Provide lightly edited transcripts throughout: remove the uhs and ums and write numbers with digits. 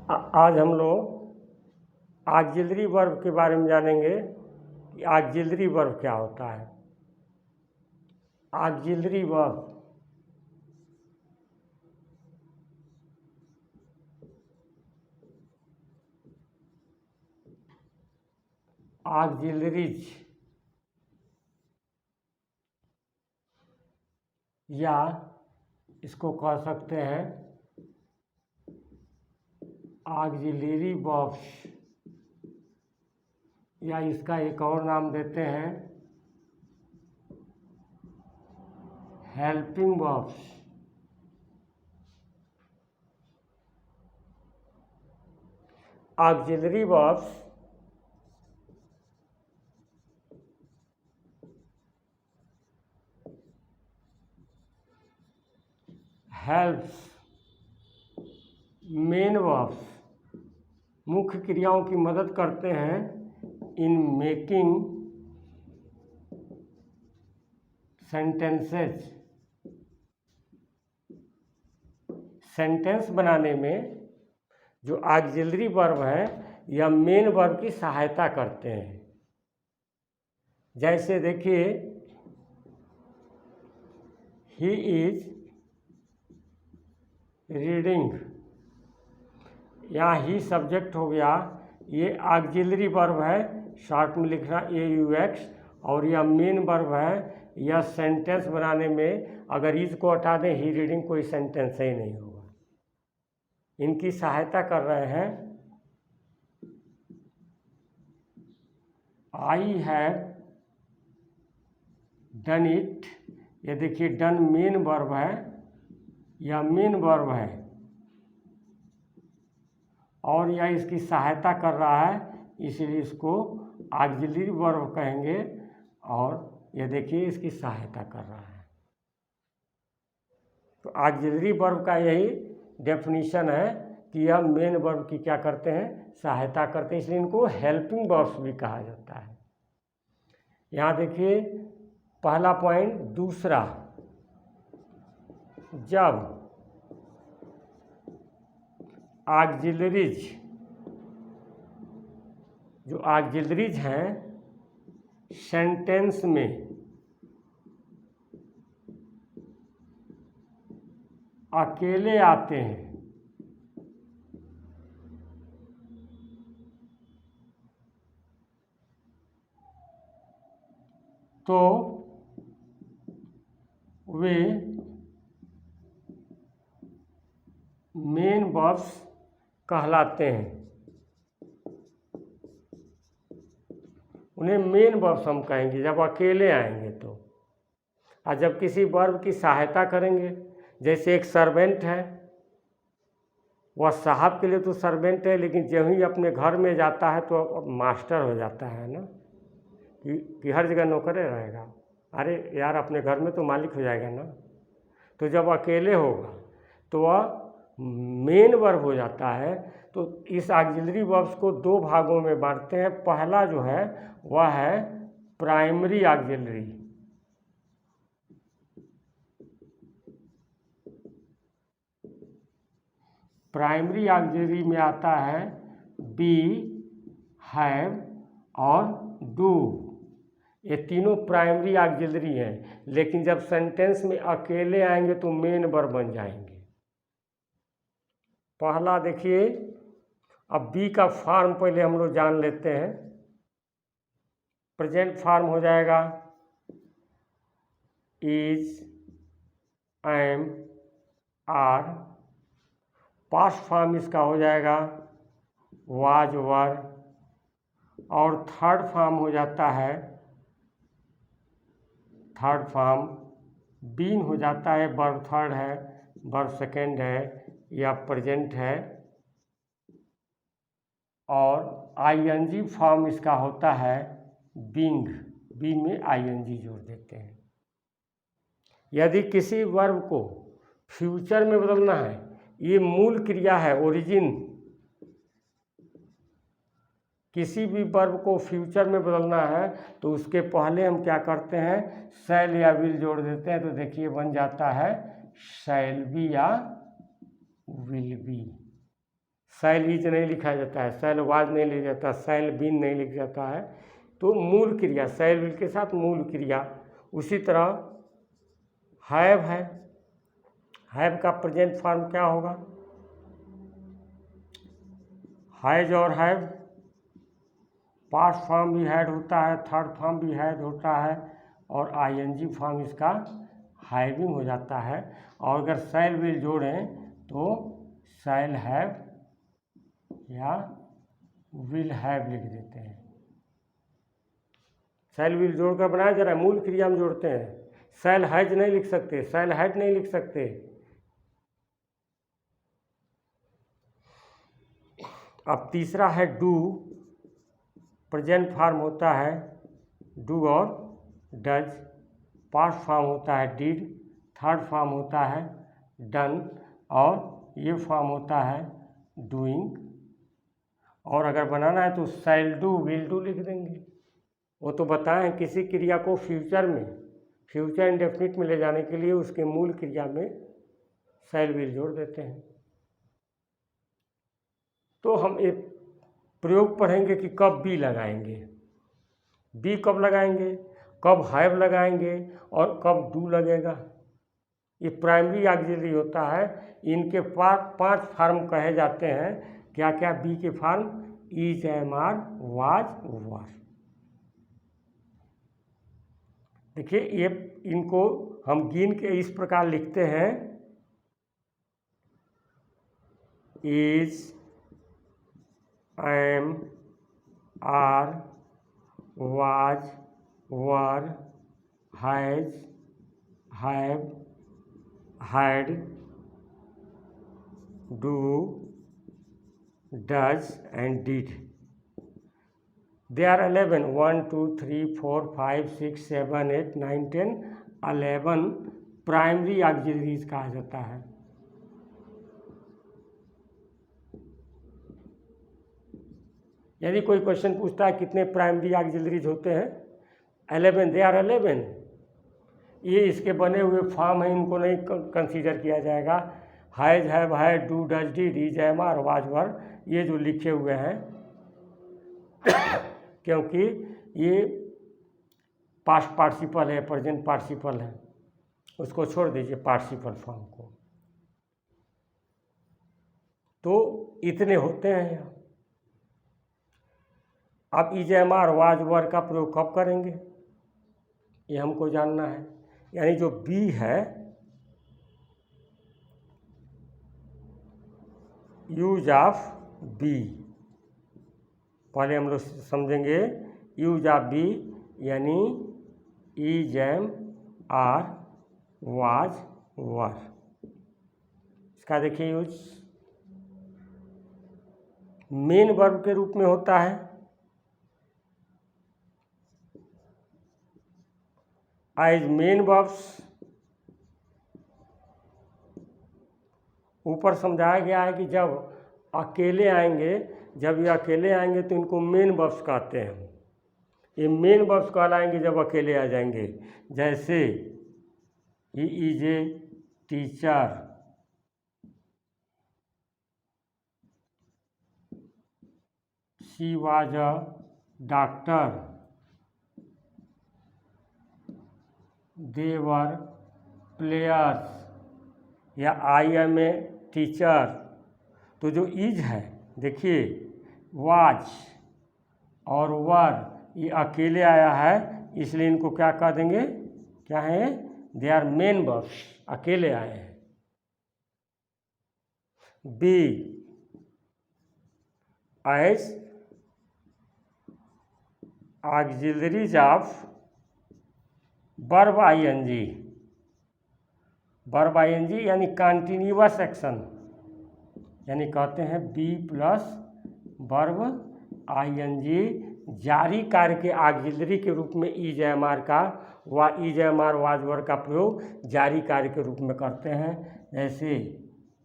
आज हम लोग ऑक्सिलरी वर्ब के बारे में जानेंगे कि ऑक्सिलरी वर्ब क्या होता है। ऑक्सिलरी वर्ब ऑक्सिलरीज या इसको कह सकते हैं ऑक्सिलरी वर्ब्स, या इसका एक और नाम देते हैं helping verbs. Auxiliary verbs helps main verbs, मुख्य क्रियाओं की मदद करते हैं इन मेकिंग सेंटेंसेज, सेंटेंस बनाने में जो ऑक्सिलरी वर्ब है या मेन वर्ब की सहायता करते हैं। जैसे देखिए, ही इज रीडिंग, यहाँ ही सब्जेक्ट हो गया, ये ऑक्सिलरी वर्ब है, शॉर्ट में लिखना AUX, और यह मेन वर्ब है। यह सेंटेंस बनाने में अगर इज को हटा दें, ही रीडिंग, कोई सेंटेंस ही नहीं होगा। इनकी सहायता कर रहे हैं। आई हैव डन इट, ये देखिए डन मेन वर्ब है, यह मेन वर्ब है और यह इसकी सहायता कर रहा है, इसलिए इसको ऑक्सिलरी वर्ब कहेंगे। और ये देखिए इसकी सहायता कर रहा है। तो ऑक्सिलरी वर्ब का यही डेफिनेशन है कि यह मेन वर्ब की क्या करते हैं, सहायता करते हैं, इसलिए इनको हेल्पिंग वर्ब्स भी कहा जाता है। यहाँ देखिए पहला पॉइंट। दूसरा, जब ऑक्सिलरीज, जो ऑक्सिलरीज हैं सेंटेंस में अकेले आते हैं तो वे मेन वर्ब्स कहलाते हैं। उन्हें मेन वर्ब्स हम कहेंगे जब अकेले आएंगे तो। और जब किसी वर्ब की सहायता करेंगे, जैसे एक सर्वेंट है, वह साहब के लिए तो सर्वेंट है, लेकिन जब ही अपने घर में जाता है तो मास्टर हो जाता है ना, कि हर जगह नौकर रहेगा। अरे यार, अपने घर में तो मालिक हो जाएगा ना। तो जब अकेले होगा तो वह मेन वर्ब हो जाता है। तो इस ऑक्सिलरी वर्ब्स को दो भागों में बांटते हैं। पहला जो है वह है प्राइमरी ऑक्सिलरी, प्राइमरी ऑक्सिलरी में आता है बी, हैव और डू। ये तीनों प्राइमरी ऑक्सिलरी हैं, लेकिन जब सेंटेंस में अकेले आएंगे तो मेन वर्ब बन जाएंगे। पहला देखिए, अब बी का फॉर्म पहले हम लोग जान लेते हैं। प्रेजेंट फॉर्म हो जाएगा is, am, are. Past form इसका हो जाएगा वाज, वर। और थर्ड फॉर्म हो जाता है, थर्ड फॉर्म बीन हो जाता है। वर्ब थर्ड है, वर्ब सेकेंड है, या प्रेजेंट है। और आईएनजी फॉर्म इसका होता है बींग, बी में आईएनजी जोड़ देते हैं। यदि किसी वर्ब को फ्यूचर में बदलना है, ये मूल क्रिया है, ओरिजिन। किसी भी वर्ब को फ्यूचर में बदलना है तो उसके पहले हम क्या करते हैं, शैल या विल जोड़ देते हैं। तो देखिए बन जाता है शैल बी या विल बी। शैल इज नहीं लिखा जाता है, शैल वाज नहीं लिखा जाता, शैल बीन नहीं लिखा जाता है। तो मूल क्रिया शैल विल के साथ मूल क्रिया। उसी तरह हैव है, हैव का प्रेजेंट फॉर्म क्या होगा? हैज और हैव, पास्ट फॉर्म भी हैड होता है, थर्ड फॉर्म भी हैड होता है, और आईएनजी फॉर्म इसका हैविंग हो जाता है। और अगर शैल विल जोड़ें तो शैल हैव या विल हैव लिख देते हैं। शैल विल जोड़कर बनाया जा रहा है, मूल क्रिया में जोड़ते हैं। शैल हैज नहीं लिख सकते, शैल हैड नहीं लिख सकते। अब तीसरा है डू, प्रेजेंट फॉर्म होता है डू और डज, पास्ट फॉर्म होता है डिड, थर्ड फॉर्म होता है डन, और ये फॉर्म होता है डूइंग। और अगर बनाना है तो शैल डू विल डू लिख देंगे। वो तो बताएं किसी क्रिया को फ्यूचर में, फ्यूचर इंडेफिनिट में ले जाने के लिए उसके मूल क्रिया में शैल विल जोड़ देते हैं। तो हम एक प्रयोग पढ़ेंगे कि कब बी लगाएंगे। बी कब लगाएंगे, कब हैव लगाएंगे और कब डू लगेगा। ये प्राइमरी ऑक्सिलरी होता है। इनके पांच फॉर्म कहे जाते हैं। क्या क्या बी के form? Is, am, are, was, were. देखिए ये इनको हम गिन के इस प्रकार लिखते हैं, is, am, are, was, were, has, have, had, do, does and did. They are 11, 1, 2, 3, 4, 5, 6, 7, 8, 9, 10, 11 primary auxiliaries कहा जाता है। यदि कोई क्वेश्चन पूछता है कितने प्राइमरी ऑक्सिलरीज होते हैं, 11, दे आर 11। ये इसके बने हुए फॉर्म हैं, इनको नहीं कंसीडर किया जाएगा। Has, have, had, do, does, did, is, am, are, was, were, ये जो लिखे हुए हैं क्योंकि ये पास्ट पार्टिसिपल है, प्रेजेंट पार्टिसिपल है, उसको छोड़ दीजिए पार्टिसिपल फॉर्म को। तो इतने होते हैं यहाँ। अब इज, एम, आर, वाज, वर का प्रयोग कब करेंगे ये हमको जानना है। यानी जो बी है, यूज ऑफ बी, पहले हम लोग समझेंगे। यूज ऑफ बी यानी इज, एम, आर, वाज, वर। इसका देखिए यूज मेन वर्ब के रूप में होता है। एज मेन वर्ब्स ऊपर समझाया गया है कि जब अकेले आएंगे, जब ये अकेले आएंगे तो इनको मेन वर्ब्स कहते हैं। ये मेन वर्ब्स कहलाएंगे जब अकेले आ जाएंगे। जैसे he is a teacher, she was a doctor, they were players, या आई एम ए टीचर। तो जो इज है देखिए, वाज और वर ये अकेले आया है, इसलिए इनको क्या कह देंगे, क्या है, दे आर मेन वर्ब्स, अकेले आए हैं। Be as auxiliaries of verb ING. Verb ING यानी कंटिन्यूअस एक्शन, यानी कहते हैं बी प्लस वर्ब आईएनजी जारी कार्य के ऑक्सिलरी के रूप में इज, एम, आर का इज, एम, आर, वाज, वर का प्रयोग जारी कार्य के रूप में करते हैं। जैसे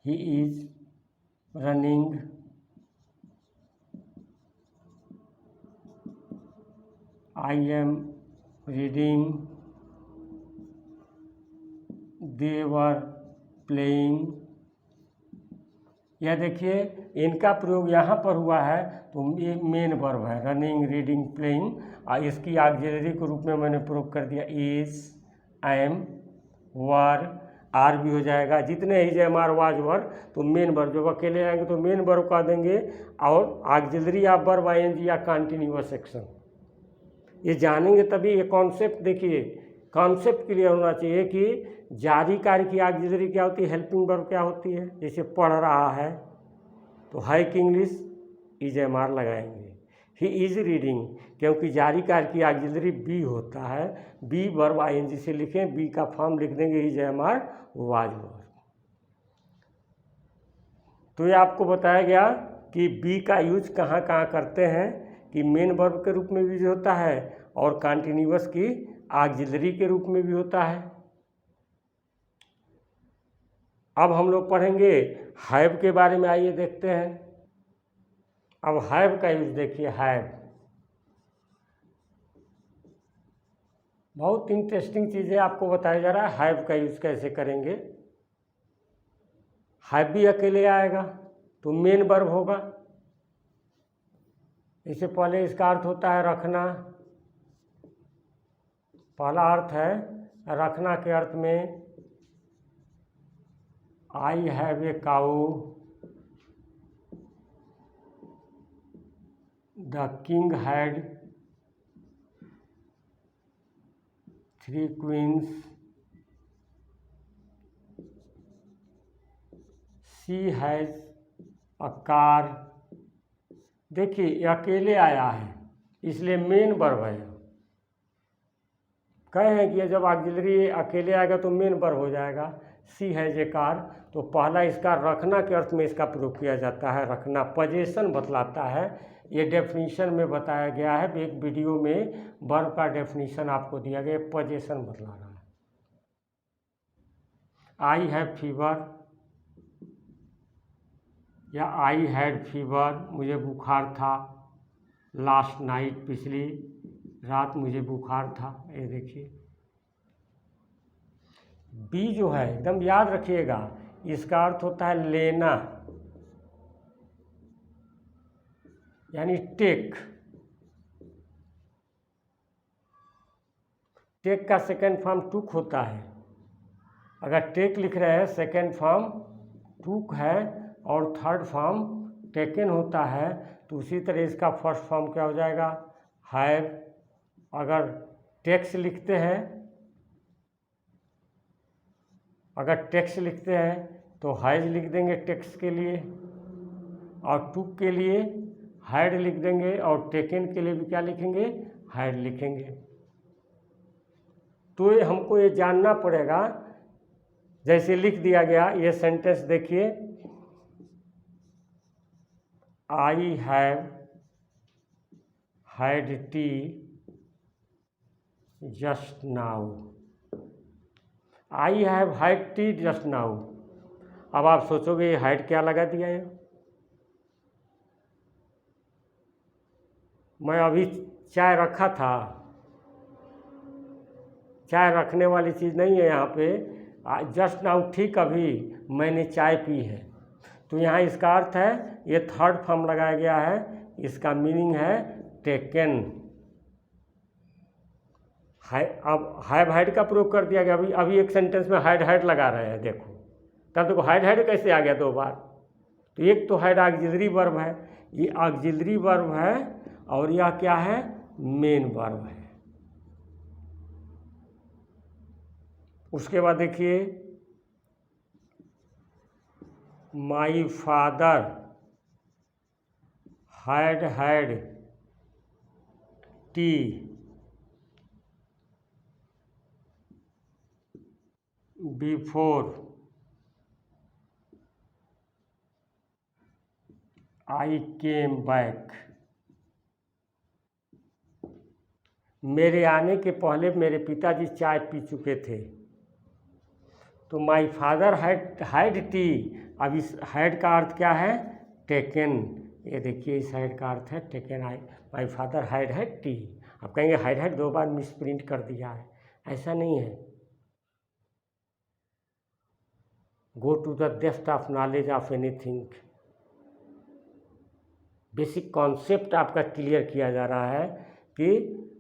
he is running, I am reading, they were playing, यह देखिए इनका प्रयोग यहाँ पर हुआ है तो ये मेन वर्ब है, रनिंग, रीडिंग, प्लेइंग, और इसकी ऑक्सिलरी के रूप में मैंने प्रयोग कर दिया इज, एम, वर, आर भी हो जाएगा। जितने इज, एम, आर, वाज, वर, तो मेन वर्ब जब अकेले आएंगे तो मेन वर्ब का देंगे, और ऑक्सिलरी या वर्ब, आईएनजी या कंटिन्यूअस एक्शन। ये जानेंगे तभी। ये कॉन्सेप्ट देखिए, कॉन्सेप्ट क्लियर होना चाहिए कि जारी कार्य की ऑक्सिलरी क्या होती है, हेल्पिंग वर्ब क्या होती है। जैसे पढ़ रहा है तो है कि इंग्लिश, इज, एम, आर लगाएंगे। ही इज रीडिंग, क्योंकि जारी कार्य की ऑक्सिलरी बी होता है, बी वर्ब आईएनजी से लिखें, बी का फॉर्म लिख देंगे इज, एम, आर, वाज, वर। तो ये आपको बताया गया कि बी का यूज कहाँ कहाँ करते हैं, कि मेन वर्ब के रूप में भी होता है और कंटिन्यूअस की ऑक्सिलरी के रूप में भी होता है। अब हम लोग पढ़ेंगे हैव के बारे में, आइए देखते हैं। अब हैव का यूज देखिए, हैव बहुत इंटरेस्टिंग चीज़ें आपको बताया जा रहा है। हैव का यूज कैसे करेंगे। हैव भी अकेले आएगा तो मेन वर्ब होगा। इससे पहले इसका अर्थ होता है रखना। पहला अर्थ है रखना के अर्थ में, I have a cow, the king had 3 queens, she has a car. देखिए ये अकेले आया है इसलिए मेन वर्ब है। कहे हैं कि जब ऑक्सिलरी अकेले आएगा तो मेन वर्ब हो जाएगा। सी हैज़ ए कार, तो पहला इसका रखना के अर्थ में इसका प्रयोग किया जाता है। रखना पोजीशन बतलाता है। ये डेफिनीशन में बताया गया है, एक वीडियो में वर्ब का डेफिनीशन आपको दिया गया, पोजीशन बतला रहा है। आई हैव फीवर या आई हैड फीवर, मुझे बुखार था। लास्ट नाइट, पिछली रात मुझे बुखार था। ये देखिए बी जो है एकदम याद रखिएगा, इसका अर्थ होता है लेना, यानी टेक। टेक का सेकेंड फॉर्म टूक होता है। अगर टेक लिख रहे हैं सेकेंड फॉर्म टूक है और थर्ड फॉर्म टेकन होता है, तो उसी तरह इसका फर्स्ट फॉर्म क्या हो जाएगा, हैव। अगर टेक्स लिखते हैं, अगर टेक्स लिखते हैं तो हैज लिख देंगे टेक्स के लिए, और टूक के लिए हैड लिख देंगे, और टेकन के लिए भी क्या लिखेंगे, हैड लिखेंगे। तो ये हमको ये जानना पड़ेगा। जैसे लिख दिया गया ये सेंटेंस देखिए, I have had T just now. I have had T just now. अब आप सोचोगे ये हैड क्या लगा दिया है। मैं अभी चाय रखा था, चाय रखने वाली चीज़ नहीं है यहाँ पे। जस्ट नाउ, ठीक अभी मैंने चाय पी है। तो यहाँ इसका अर्थ है, ये थर्ड फॉर्म लगाया गया है, इसका मीनिंग है टेकन। अब हैव हैड का प्रयोग कर दिया गया। अभी एक सेंटेंस में हैड हैड लगा रहे हैं, देखो तब देखो हैड हैड कैसे आ गया दो बार। तो एक तो हैड ऑक्सिलरी वर्ब है, ये ऑक्सिलरी वर्ब है, और यह क्या है, मेन वर्ब है। उसके बाद देखिए, my father had had tea before I came back. मेरे आने के पहले मेरे पिताजी चाय पी चुके थे। तो माई फादर हैड टी, अब इस हैड का अर्थ क्या है, टेकन। ये देखिए इस हैड का अर्थ है taken. My father had T. आप कहेंगे हैड दो बार मिस प्रिंट कर दिया है, ऐसा नहीं है। Go to the depth of knowledge of anything, basic concept आपका क्लियर किया जा रहा है कि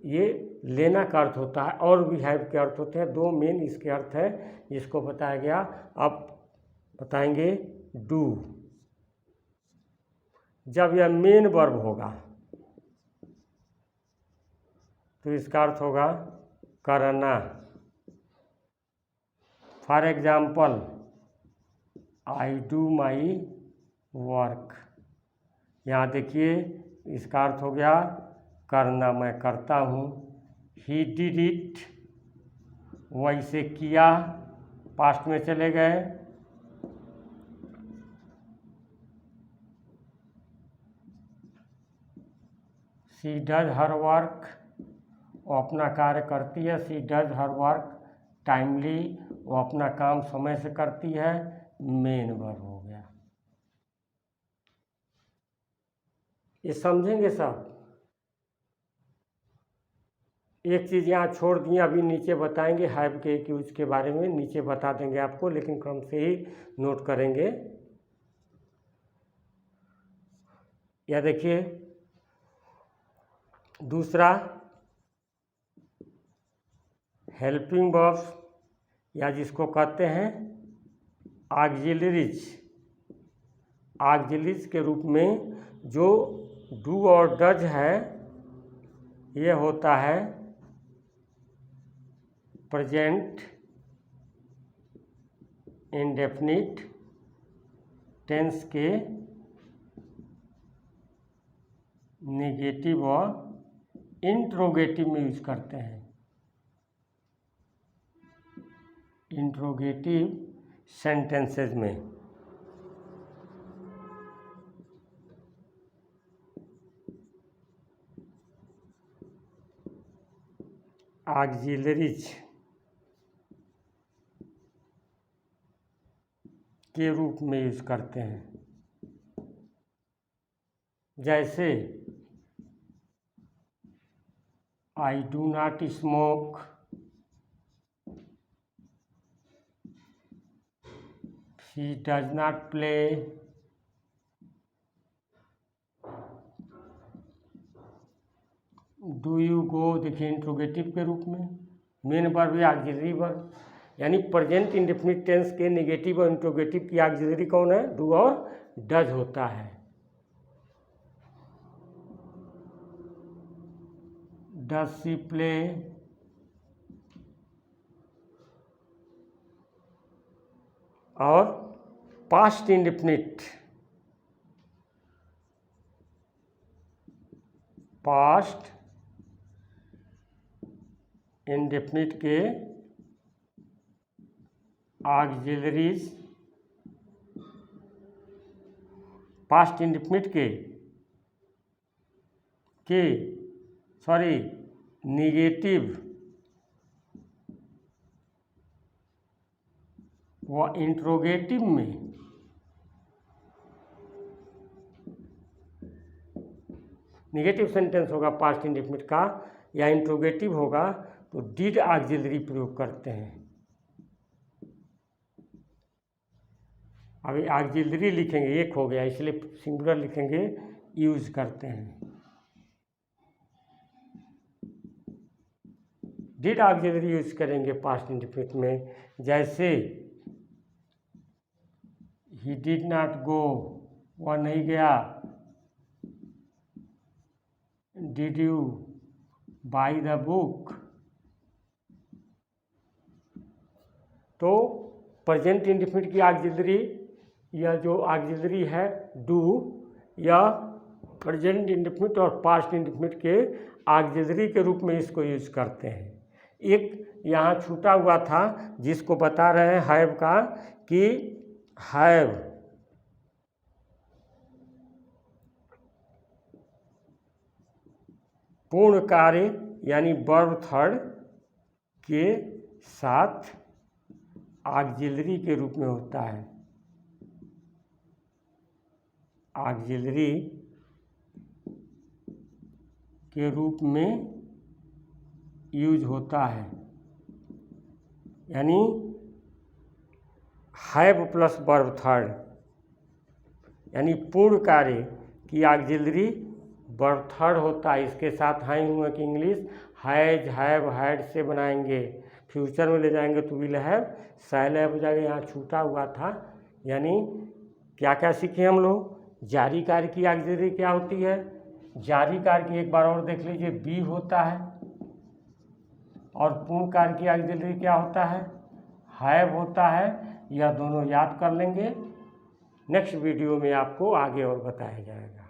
ये लेना का अर्थ होता है और भी हैव के अर्थ होते हैं। दो मेन इसके अर्थ है जिसको बताया गया। अब बताएंगे डू। जब यह मेन वर्ब होगा तो इसका अर्थ होगा करना। For example, I do my work. यहाँ देखिए इसका अर्थ हो गया करना, मैं करता हूँ। ही डिड इट, वैसे किया, पास्ट में चले गए। शी डज हर वर्क, वो अपना कार्य करती है। She does her work timely, वो अपना काम समय से करती है। मेन वर्ब हो गया। ये समझेंगे सब। एक चीज़ यहाँ छोड़ दिए, अभी नीचे बताएंगे हैव के एक यूज के बारे में, नीचे बता देंगे आपको, लेकिन क्रम से ही नोट करेंगे। या देखिए दूसरा, हेल्पिंग वर्ब्स या जिसको कहते हैं ऑक्सिलरीज। ऑक्सिलरीज के रूप में जो डू और डज है ये होता है प्रेजेंट इंडेफिनिट टेंस के नेगेटिव और इंट्रोगेटिव में यूज करते हैं। इंट्रोगेटिव सेंटेंसेस में। ऑक्सिलरीज के रूप में यूज करते हैं। जैसे I do not smoke, she does not play, do you go. देखिए इंट्रोगेटिव के रूप में। मेन वर्ब या ऑक्सिलरी वर्ब, यानी प्रेजेंट इंडेफिनिट टेंस के नेगेटिव और इंट्रोगेटिव की ऑक्सिलरी कौन है? डू और डज होता है। डज शी प्ले, और पास्ट इंडेफिनिट, पास्ट इंडेफिनिट के ऑक्सिलरीज, पास्ट इंडेफिनिट के सॉरी निगेटिव व इंट्रोगेटिव में निगेटिव सेंटेंस होगा पास्ट इंडेफिनिट का, या इंट्रोगेटिव होगा तो डिड ऑक्सिलरी प्रयोग करते हैं। अभी ऑक्सिलरी लिखेंगे, एक हो गया इसलिए सिंगुलर लिखेंगे, यूज करते हैं। डिड ऑक्सिलरी यूज करेंगे पास्ट इंडेफिनिट में। जैसे ही डिड नॉट गो, वह नहीं गया। Did you by the book. तो प्रेजेंट इंडेफिनिट की ऑक्सिलरी, या जो ऑक्सिलरी है डू, या प्रेजेंट इंडेफिनिट और पास्ट इंडेफिनिट के ऑक्सिलरी के रूप में इसको यूज करते हैं। एक यहाँ छूटा हुआ था जिसको बता रहे हैं हैव का, कि हैव पूर्ण कार्य यानी वर्ब थर्ड के साथ ऑक्सिलरी के रूप में होता है। ऑक्सिलरी के रूप में यूज होता है, यानी हैव प्लस वर्ब थर्ड, यानी पूर्ण कार्य की ऑक्सिलरी वर्ब थर्ड होता है। इसके साथ हाई हुआ कि इंग्लिश हैज हैव हैड से बनाएंगे, फ्यूचर में ले जाएंगे तो विल हैव शैल हैव हो जाएगा। यहाँ छूटा हुआ था, यानी क्या क्या सीखे हम लोग। जारी कार्य की ऑक्सिलरी क्या होती है, जारी कार्य की एक बार और देख लीजिए, बी होता है। और पूर्ण कार्य की ऑक्सिलरी क्या होता है, हैव होता है। यह दोनों याद कर लेंगे, नेक्स्ट वीडियो में आपको आगे और बताया जाएगा।